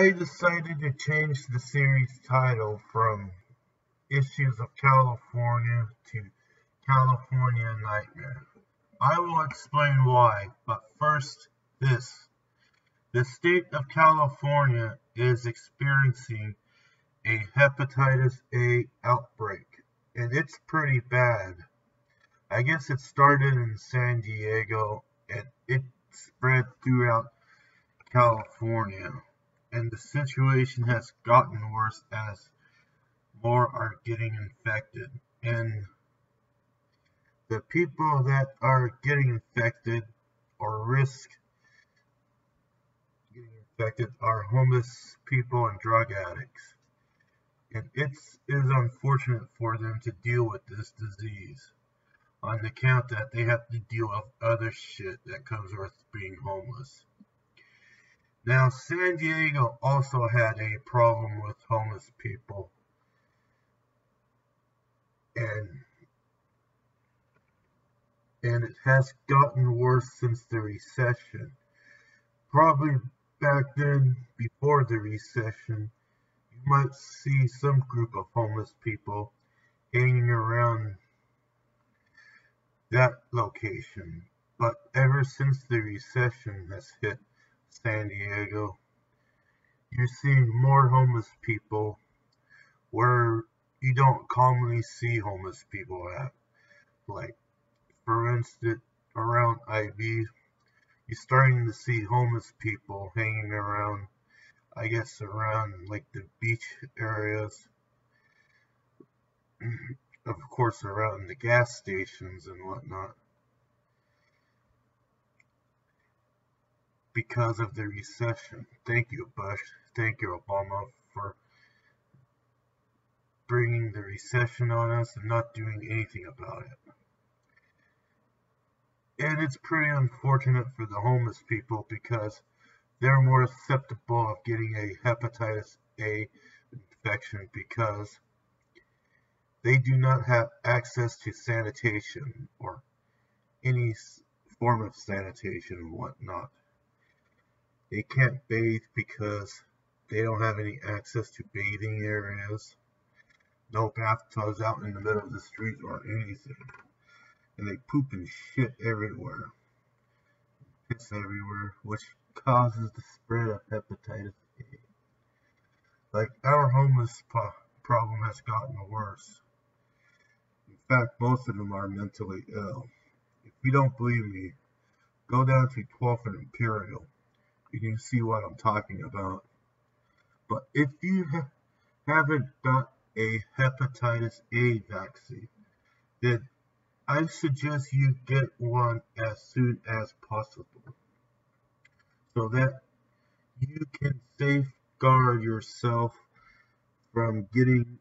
I decided to change the series title from Issues of California to California Nightmare. I will explain why, but first this. The state of California is experiencing a hepatitis A outbreak, and it's pretty bad. I guess it started in San Diego and it spread throughout California, and the situation has gotten worse as more are getting infected. And the people that are getting infected or risk getting infected are homeless people and drug addicts. And it is unfortunate for them to deal with this disease on account that they have to deal with other shit that comes with being homeless. Now, San Diego also had a problem with homeless people, and it has gotten worse since the recession. Probably back then, before the recession, you might see some group of homeless people hanging around that location. But ever since the recession has hit San Diego, you're seeing more homeless people where you don't commonly see homeless people at. Like, for instance, around IB, you're starting to see homeless people hanging around, I guess, around like the beach areas, of course, around the gas stations and whatnot, because of the recession. Thank you, Bush. Thank you, Obama, for bringing the recession on us and not doing anything about it. And it's pretty unfortunate for the homeless people because they're more susceptible of getting a hepatitis A infection because they do not have access to sanitation or any form of sanitation and whatnot. They can't bathe because they don't have any access to bathing areas, no bathtubs out in the middle of the street or anything. And they poop and shit everywhere, piss everywhere, which causes the spread of hepatitis A. Like, our homeless problem has gotten worse. In fact, most of them are mentally ill. If you don't believe me, go down to 12th and Imperial. You can see what I'm talking about. But if you haven't got a hepatitis A vaccine, then I suggest you get one as soon as possible so that you can safeguard yourself from getting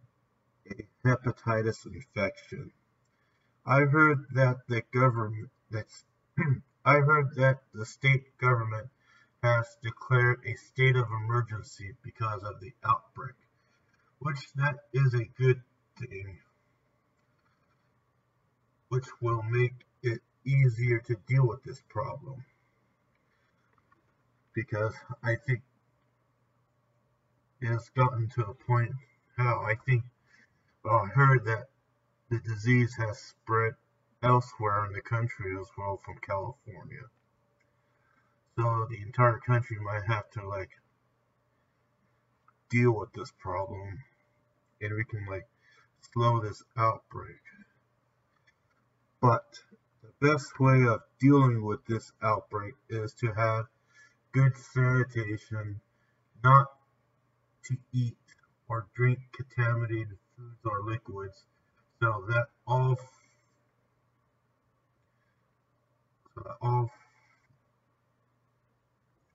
a hepatitis infection. I heard that the state government has declared a state of emergency because of the outbreak, which that is a good thing, which will make it easier to deal with this problem. Because I think it has gotten to a point how I heard that the disease has spread elsewhere in the country as well from California. So the entire country might have to deal with this problem, and we can slow this outbreak. But the best way of dealing with this outbreak is to have good sanitation, not to eat or drink contaminated foods or liquids, so that all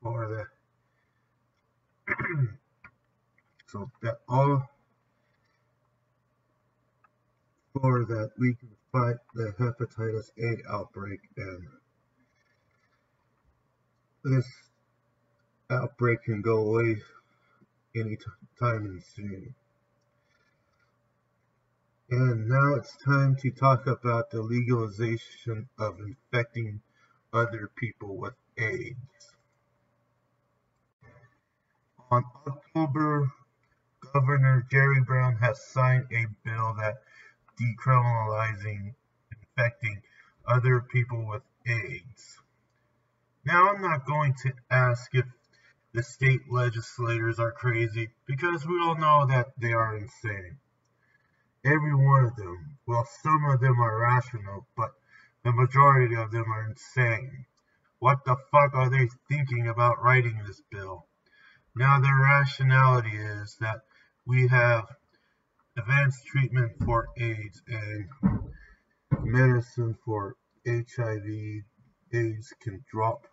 for the so that all for that we can fight the hepatitis A outbreak, and this outbreak can go away any time soon. And now it's time to talk about the legalization of infecting other people with AIDS. On October, Governor Jerry Brown has signed a bill that decriminalizing infecting other people with AIDS. Now, I'm not going to ask if the state legislators are crazy, because we all know that they are insane. Every one of them. Well, some of them are rational, but the majority of them are insane. What the fuck are they thinking about writing this bill? Now, their rationality is that we have advanced treatment for AIDS and medicine for HIV. AIDS can drop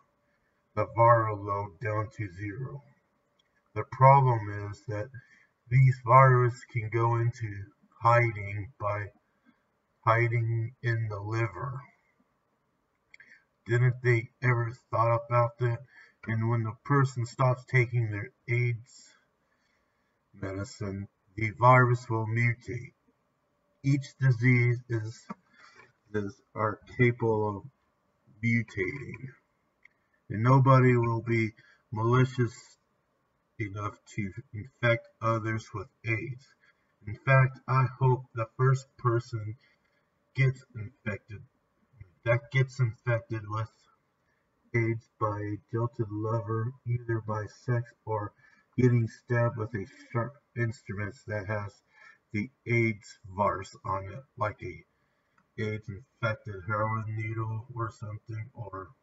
the viral load down to zero. The problem is that these viruses can go into hiding by hiding in the liver. Didn't they ever thought about that? And when the person stops taking their AIDS medicine, the virus will mutate. Each disease are capable of mutating, and nobody will be malicious enough to infect others with AIDS. In fact, I hope the first person gets infected with AIDS by a jilted lover, either by sex or getting stabbed with a sharp instrument that has the AIDS virus on it, like a AIDS infected heroin needle or something, or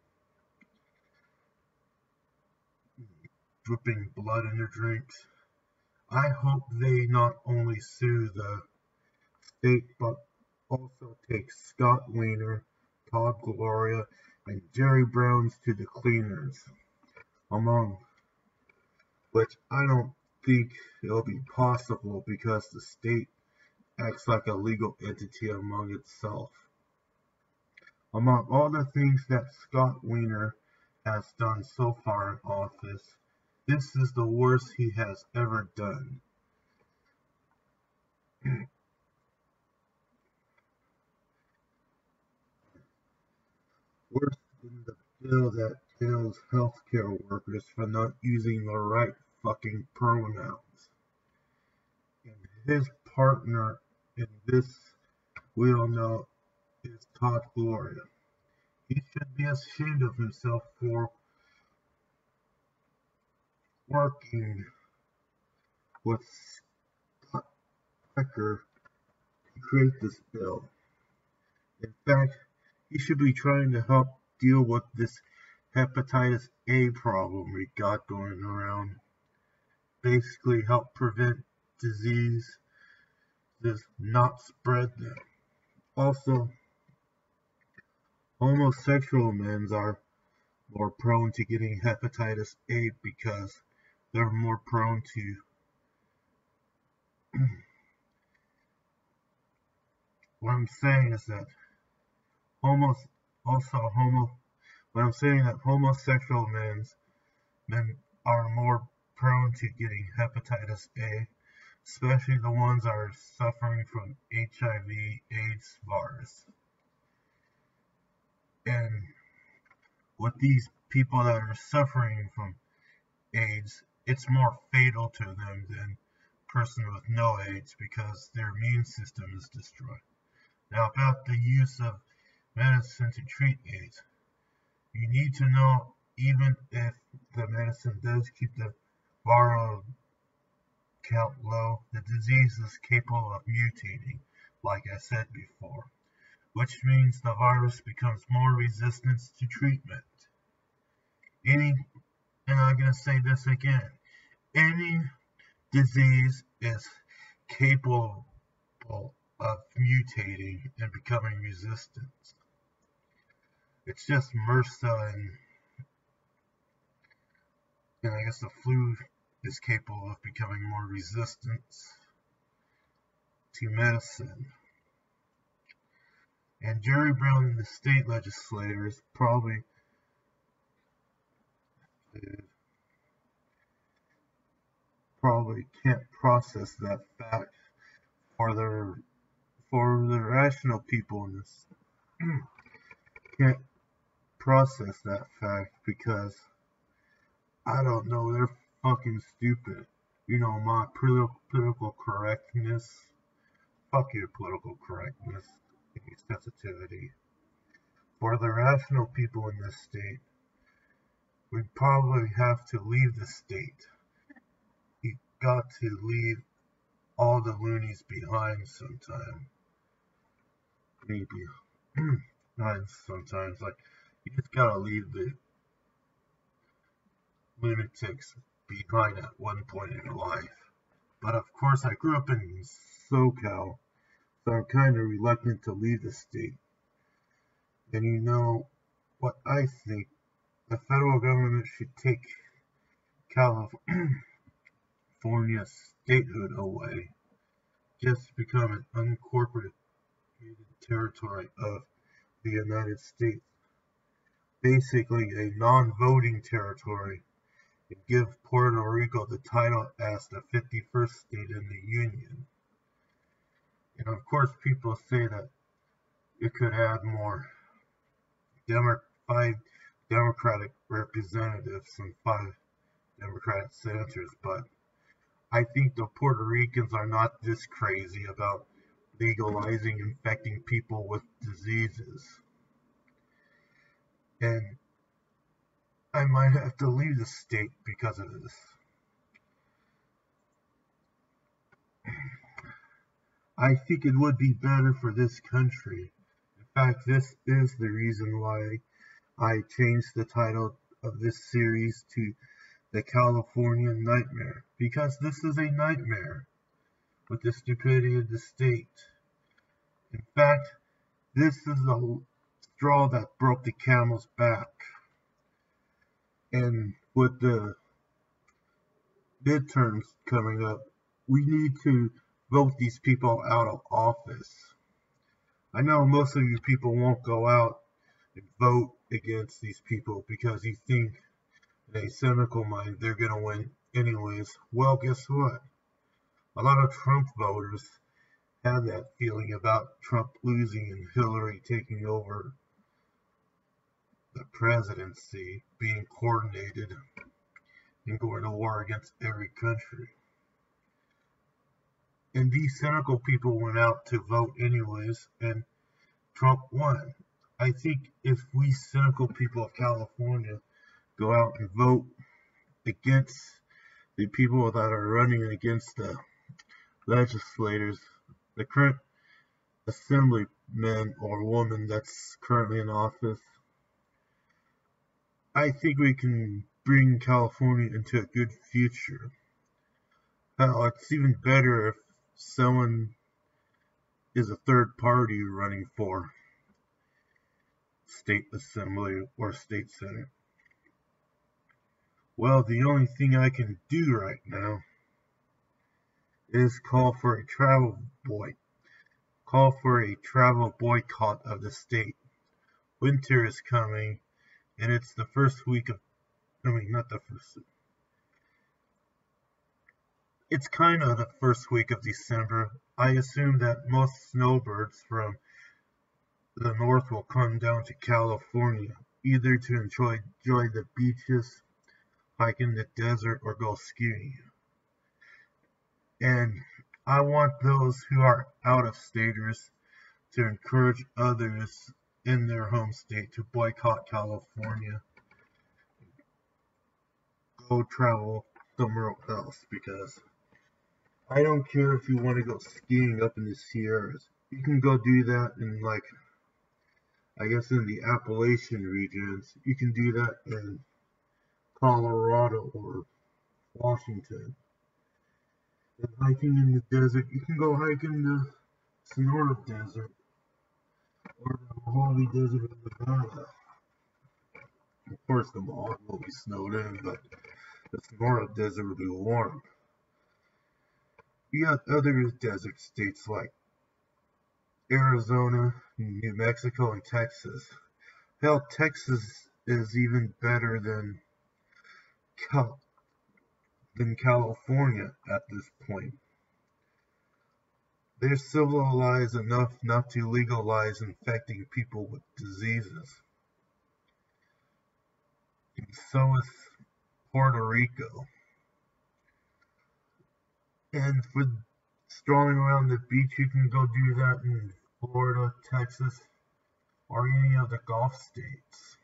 dripping blood in their drinks. I hope they not only sue the state, but also take Scott Wiener, Todd Gloria, and Jerry Browns to the cleaners, among which I don't think it'll be possible because the state acts like a legal entity among itself. Among all the things that Scott Wiener has done so far in office, this is the worst he has ever done. Worse than the bill that jails healthcare workers for not using the right fucking pronouns. And his partner in this, we all know, is Todd Gloria. He should be ashamed of himself for working with Scott Becker to create this bill. In fact, he should be trying to help deal with this Hepatitis A problem we got going around. Basically help prevent disease does not spread them. Also, homosexual men are more prone to getting hepatitis A because they're more prone to what I'm saying is that homosexual men are more prone to getting hepatitis A, especially the ones that are suffering from HIV/AIDS virus. And with these people that are suffering from AIDS, it's more fatal to them than a person with no AIDS because their immune system is destroyed. Now, about the use of medicine to treat AIDS, you need to know even if the medicine does keep the viral count low, the disease is capable of mutating, like I said before, which means the virus becomes more resistant to treatment. And I'm going to say this again, any disease is capable of mutating and becoming resistant. It's just MRSA and I guess the flu is capable of becoming more resistant to medicine. And Jerry Brown and the state legislators probably can't process that fact for the rational people in this can't process that fact because I don't know, they're fucking stupid. You know, my political correctness. Fuck your political correctness. Any sensitivity. For the rational people in this state, we probably have to leave the state. You got to leave all the loonies behind sometime. Maybe. Not sometimes. Like, you just gotta leave the lunatics behind at one point in your life. But of course, I grew up in SoCal, so I'm kind of reluctant to leave the state. And you know what I think? The federal government should take California statehood away, just become an unincorporated territory of the United States, basically a non-voting territory, and give Puerto Rico the title as the 51st state in the Union. And of course, people say that it could add more 5 Democratic representatives and 5 Democratic senators, but I think the Puerto Ricans are not this crazy about legalizing infecting people with diseases. And I might have to leave the state because of this. I think it would be better for this country. In fact, this is the reason why I changed the title of this series to The California Nightmare. Because this is a nightmare with the stupidity of the state. In fact, this is the straw that broke the camel's back. And with the midterms coming up, we need to vote these people out of office. I know most of you people won't go out and vote against these people because you think in a cynical mind they're going to win anyways. Well, guess what? A lot of Trump voters had that feeling about Trump losing and Hillary taking over the presidency, being coordinated and going to war against every country. And these cynical people went out to vote anyways, and Trump won. I think if we cynical people of California go out and vote against the people that are running against the legislators, the current assemblyman or woman that's currently in office, I think we can bring California into a good future. Hell, it's even better if someone is a third party running for state assembly or state senate. Well, the only thing I can do right now is call for a travel boycott of the state. Winter is coming, and it's the first week of, not the first. It's kind of the first week of December. I assume that most snowbirds from the north will come down to California, either to enjoy the beaches, hike in the desert, or go skiing. And I want those who are out-of-staters to encourage others in their home state to boycott California, go travel somewhere else, because I don't care if you want to go skiing up in the Sierras. You can go do that in, like, I guess in the Appalachian regions. You can do that in Colorado or Washington. And hiking in the desert, you can go hike in the Sonora Desert or the Mojave Desert of Nevada. Of course, the Mojave will be snowed in, but the Sonora Desert will be warm. You got other desert states like Arizona, New Mexico, and Texas. Hell, Texas is even better than California at this point. They're civilized enough not to legalize infecting people with diseases. And so is Puerto Rico. And for strolling around the beach, you can go do that in Florida, Texas, or any of the Gulf states.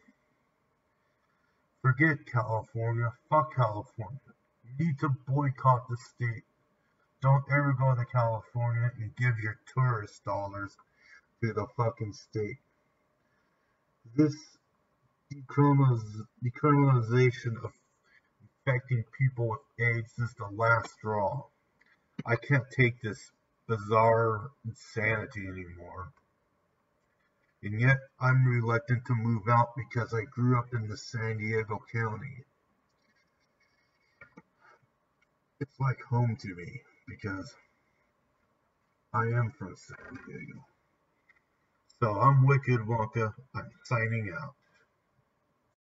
Forget California. Fuck California. You need to boycott the state. Don't ever go to California and give your tourist dollars to the fucking state. This decriminalization of infecting people with AIDS is the last straw. I can't take this bizarre insanity anymore. And yet I'm reluctant to move out because I grew up in the San Diego County. It's like home to me because I am from San Diego. So I'm Wicked Wonka. I'm signing out.